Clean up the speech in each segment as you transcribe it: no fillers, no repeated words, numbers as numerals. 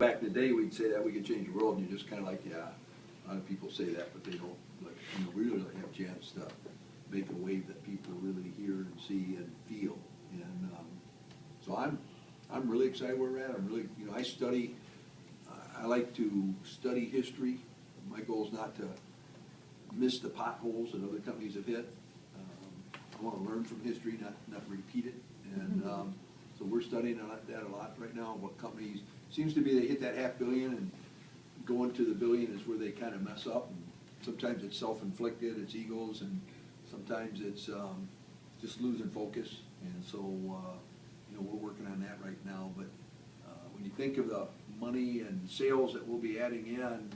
Back in the day, we'd say that we could change the world, and you're just kind of like, yeah, a lot of people say that, but they don't, like, we really have a chance to make a wave that people really hear and see and feel. And so I'm really excited where we're at. I'm really, I study, I like to study history. My goal is not to miss the potholes that other companies have hit. I want to learn from history, not repeat it. And so we're studying that a lot right now. What companies, seems to be they hit that $500 million, and going to the $1 billion is where they kind of mess up. And sometimes it's self-inflicted, it's egos, and sometimes it's just losing focus. And so we're working on that right now. But when you think of the money and sales that we'll be adding in,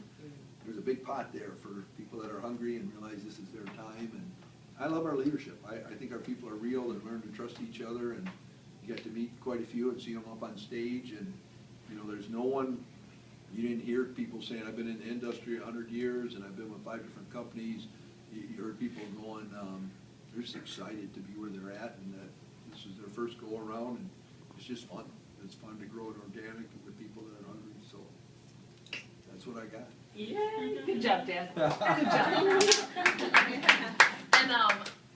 there's a big pot there for people that are hungry and realize this is their time. And I love our leadership. I think our people are real and learn to trust each other. And you got to meet quite a few and see them up on stage. And there's no one, you didn't hear people saying, I've been in the industry 100 years and I've been with 5 different companies. You heard people going, they're just excited to be where they're at, and that this is their first go around, and it's just fun. It's fun to grow it organic with people that are hungry. So that's what I got. Yay! Good job, Dan. Good job. And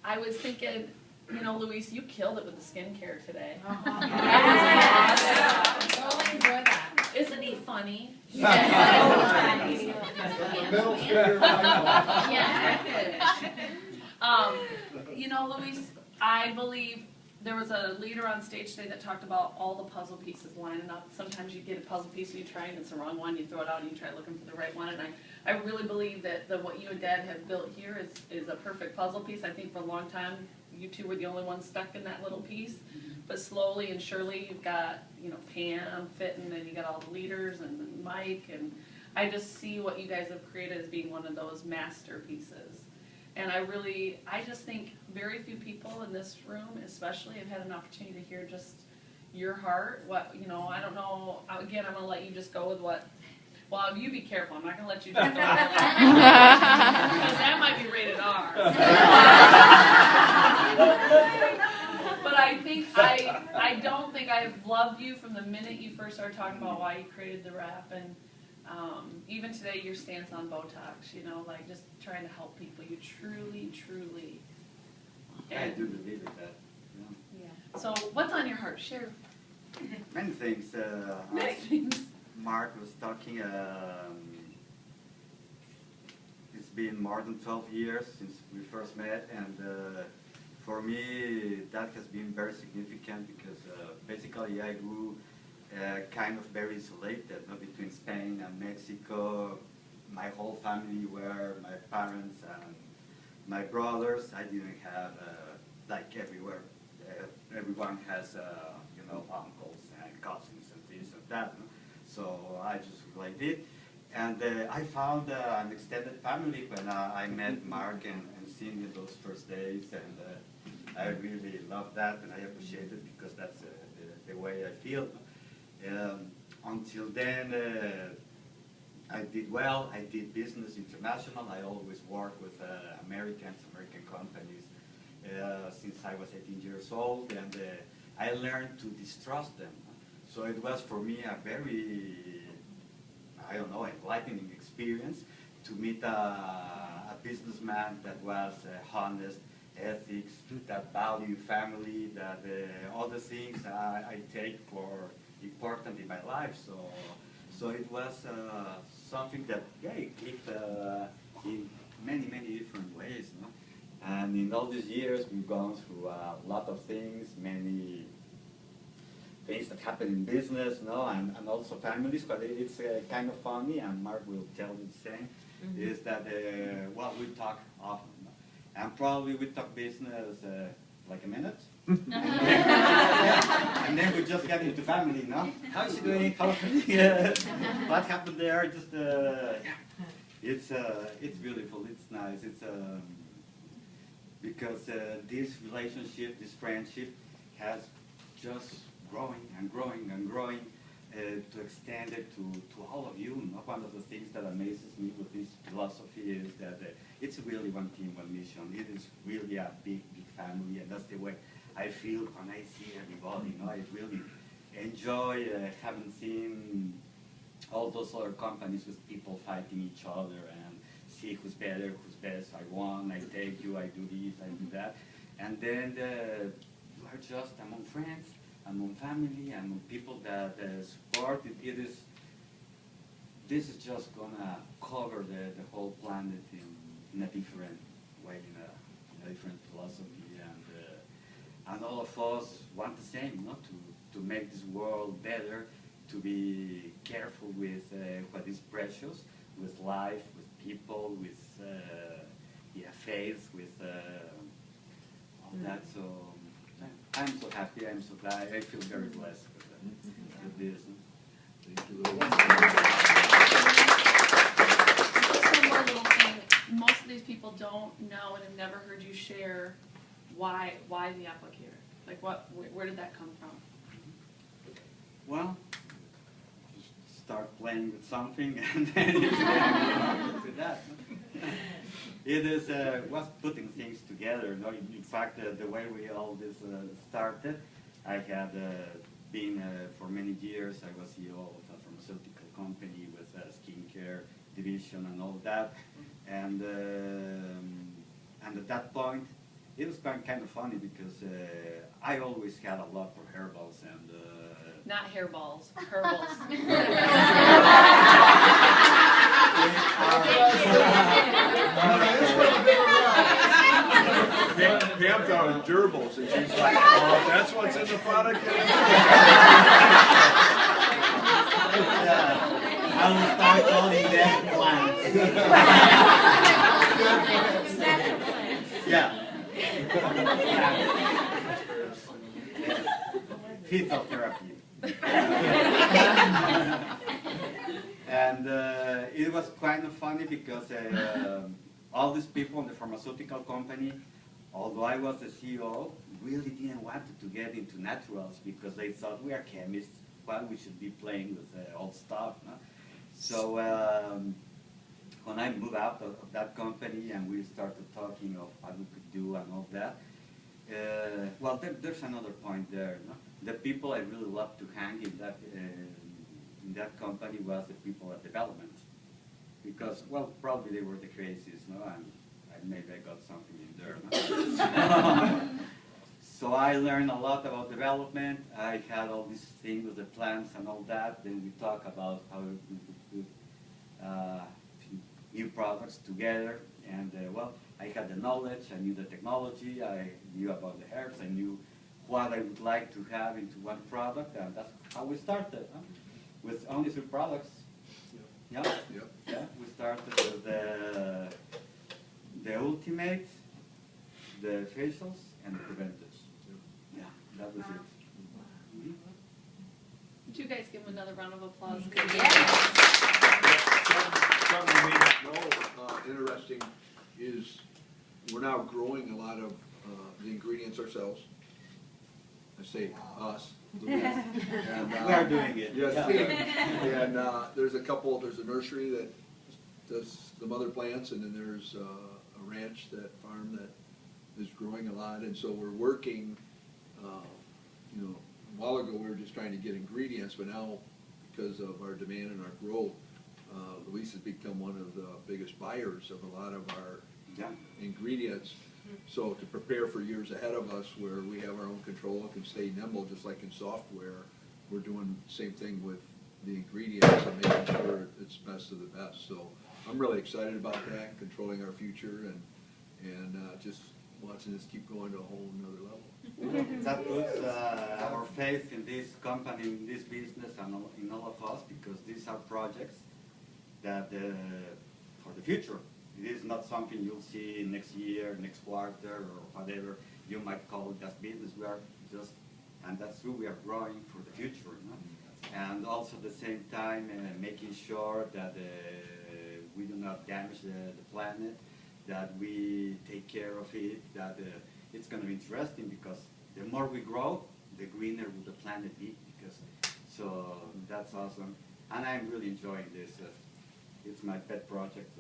I was thinking, Luis, you killed it with the skincare today. Totally enjoyed that. Isn't he funny? Yes. Middle finger. Luis, I believe there was a leader on stage today that talked about all the puzzle pieces lining up. Sometimes you get a puzzle piece and you try and it's the wrong one, you throw it out and you try looking for the right one. And I really believe that what you and Dad have built here is a perfect puzzle piece. I think for a long time, you two were the only ones stuck in that little piece. But slowly and surely you've got, Pam fitting, and you got all the leaders and Mike, and I just see what you guys have created as being one of those masterpieces. And I just think very few people in this room especially have had an opportunity to hear just your heart. I don't know, again, I'm going to let you just go with well, you be careful, I'm not going to let you just go with because that might be rated R. But I don't think I've loved you from the minute you first started talking about why you created the wrap, and even today your stance on Botox, like just trying to help people. You truly. I do believe that. Yeah. So what's on your heart? Share. Many things. Many things. Mark was talking. It's been more than 12 years since we first met, and for me that has been very significant because basically I grew kind of very isolated, between Spain and Mexico. My whole family were my parents and my brothers. I didn't have, like everywhere, everyone has, uncles and cousins and this and that. So I just liked it. And I found an extended family when I met Mark and seen him those first days. And I really love that, and I appreciate it because that's the way I feel. Until then, I did well. I did business international. I always worked with American companies since I was 18 years old, and I learned to distrust them. So it was for me a very, enlightening experience to meet a businessman that was honest, ethics, that value family, that all the things I take for important in my life. So it was something that it clicked in many different ways. And in all these years we've gone through a lot of things, many things that happen in business, and also families, but it's kind of funny, and Mark will tell you the same, is that, we talk often, and probably we talk business like a minute, and then we just get into family, How's he doing? What happened there? Just, it's beautiful, it's nice, it's, because this relationship, this friendship has just growing to extend it to all of you. One of the things that amazes me with this philosophy is that it's really one team, one mission. It is really a big family, and that's the way I feel when I see everybody. I really enjoy having seen all those other companies with people fighting each other and see who's better, who's best. I won, I take you, I do this, I do that. And then you are just among friends, among family, among people that support. This is just gonna cover the whole planet in a different way, in a different philosophy, and all of us want the same, not to make this world better, to be careful with what is precious, with life, with people, with faith, with all that. So I'm so happy, I'm so glad, I feel very blessed with this. Thank you very Just one more little thing. Most of these people don't know and have never heard you share why the applicator. Like where did that come from? Well, just start playing with something and then you get to that. It is was putting things together. No? In fact, the way we all this started, I had been for many years. I was CEO of a pharmaceutical company with a skincare division and all that, and at that point, it was kind of funny because I always had a lot for herbals and. Not hairballs, herbals. Pam thought it was gerbils, and she's like, oh, that's what's in the product? I will start calling them plants. Yeah. Physiotherapy. And it was kind of funny because all these people in the pharmaceutical company, although I was the CEO, really didn't want to get into naturals because they thought we are chemists, why we should be playing with old stuff. No? So when I moved out of that company and we started talking of what we could do and all that, well, there's another point there. No? The people I really loved to hang in that company was the people at development, because, well, probably they were the craziest, no? And maybe I got something in there. No? So I learned a lot about development. I had all these things with the plants and all that. Then we talk about how we could put new products together. And well, I had the knowledge, I knew the technology, I knew about the herbs, I knew what I would like to have into one product, and that's how we started, huh? With only 3 products. Yeah. Yep. Yeah. We started with the Ultimate, the facials, and the preventers. Yeah, that was it. Mm-hmm. Would you guys give them another round of applause? Something you may not know, interesting, is we're now growing a lot of the ingredients ourselves. I say us. And, We are doing it. Yes, Yeah. and there's a nursery that does the mother plants, and then there's a ranch, farm that is growing a lot, and so we're working, you know, a while ago we were just trying to get ingredients, but now because of our demand and our growth, Luis has become one of the biggest buyers of a lot of our ingredients. So to prepare for years ahead of us where we have our own control and can stay nimble, just like in software, we're doing the same thing with the ingredients and making sure it's best of the best. So I'm really excited about that, controlling our future and just watching this keep going to a whole nother level. That puts our faith in this company, in this business, and in all of us, because these are projects that for the future. It is not something you'll see next year, next quarter, or whatever you might call it as business. We are just, and that's true, we are growing for the future. No? And also at the same time making sure that we do not damage the planet, that we take care of it, that it's going to be interesting, because the more we grow, the greener will the planet be. So that's awesome. And I'm really enjoying this. It's my pet project.